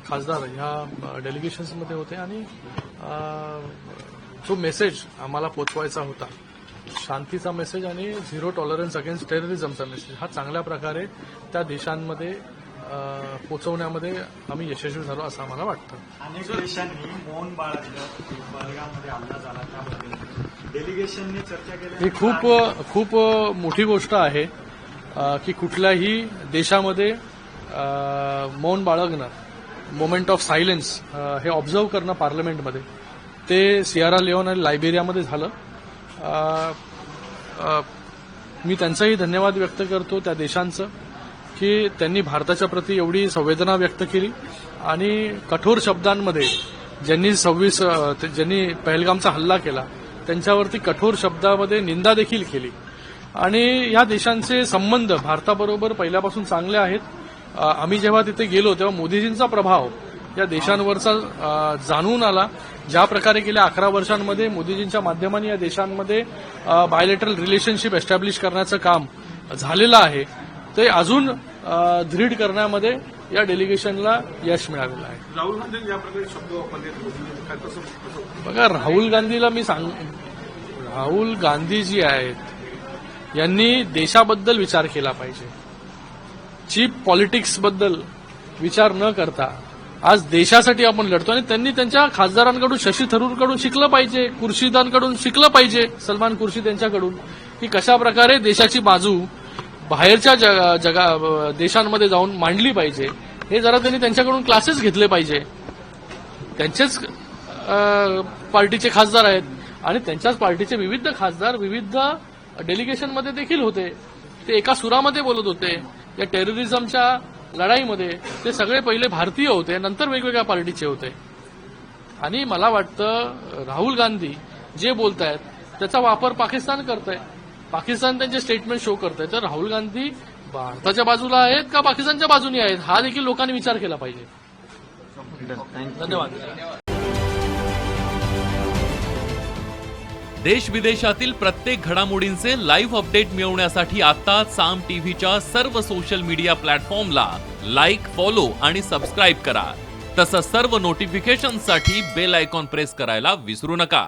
खासदार ह्या डेलिगेशन्समध्ये होते आणि जो मेसेज आम्हाला पोचवायचा होता, शांतीचा मेसेज आणि झिरो टॉलरन्स अगेन्स्ट टेररिझमचा मेसेज, हा चांगल्या प्रकारे त्या देशांमध्ये पोचवण्यामध्ये आम्ही यशस्वी झालो असं आम्हाला वाटतं. अनेक देशांनी मौन बाळगलं, बलगाममध्ये हल्ला झाला त्यामध्ये डेलिगेशनने चर्चा केली. ही खूप मोठी गोष्ट आहे की कुठल्याही देशामध्ये मौन बाळगणं, मोमेंट ऑफ सायलेन्स हे ऑब्झर्व्ह करणं पार्लमेंटमध्ये, ते सियरा लिओन आणि लायबेरियामध्ये झालं. मी त्यांचाही धन्यवाद व्यक्त करतो त्या देशांचं की त्यांनी भारताच्या प्रती एवढी संवेदना व्यक्त केली आणि कठोर शब्दांमध्ये ज्यांनी पहलगामचा हल्ला केला त्यांच्यावरती कठोर शब्दामध्ये निंदा देखील केली. आणि या देशांचे संबंध भारताबरोबर पहिल्यापासून चांगले आहेत. आम्ही जेव्हा तिथे गेलो तेव्हा मोदीजींचा प्रभाव या देशांवरचा जाणून आला. ज्या प्रकारे गेल्या 11 वर्षांमध्ये मोदीजींच्या माध्यमाने या देशांमध्ये बायलॅटरल रिलेशनशिप एस्टॅब्लिश करण्याचं काम झालेलं आहे, ते अजून दृढ करण्यामध्ये या डेलिगेशनला यश मिळालेलं आहे. राहुल गांधी या प्रकारे शब्द वापरले बघा, राहुल गांधी जी आहेत यांनी देशाबद्दल विचार केला पाहिजे. चीप पॉलिटिक्सबद्दल विचार न करता आज देशासाठी आपण लढतो आणि त्यांनी त्यांच्या खासदारांकडून, शशी थरूरकडून शिकलं पाहिजे, खुर्शिदांकडून शिकलं पाहिजे, सलमान खुर्शिद यांच्याकडून, की कशा प्रकारे देशाची बाजू बाहेरच्या देशांमध्ये जाऊन मांडली पाहिजे. हे जरा त्यांनी त्यांच्याकडून क्लासेस घेतले पाहिजे. त्यांचेच पार्टीचे खासदार आहेत आणि त्यांच्याच पार्टीचे विविध खासदार विविध डेलिगेशनमध्ये देखील होते. ते एका सुरामध्ये बोलत होते. या टेररिझमच्या लढाईमध्ये ते सगळे पहिले भारतीय होते, नंतर वेगवेगळ्या पार्टीचे होते. आणि मला वाटतं राहुल गांधी जे बोलत आहेत त्याचा वापर पाकिस्तान करत आहे. पाकिस्तान त्यांचे स्टेटमेंट शो करत आहे. तर राहुल गांधी भारताच्या बाजूला आहेत का पाकिस्तानच्या बाजूने आहेत, हा देखील लोकांनी विचार केला पाहिजे. धन्यवाद. देश विदेशातील प्रत्येक घडामोडींचे लाईव्ह अपडेट मिळवण्यासाठी आता साम टीव्हीच्या सर्व सोशल मीडिया प्लॅटफॉर्मला लाईक, फॉलो आणि सबस्क्राईब करा. तसंच सर्व नोटिफिकेशनसाठी बेल आयकॉन प्रेस करायला विसरू नका.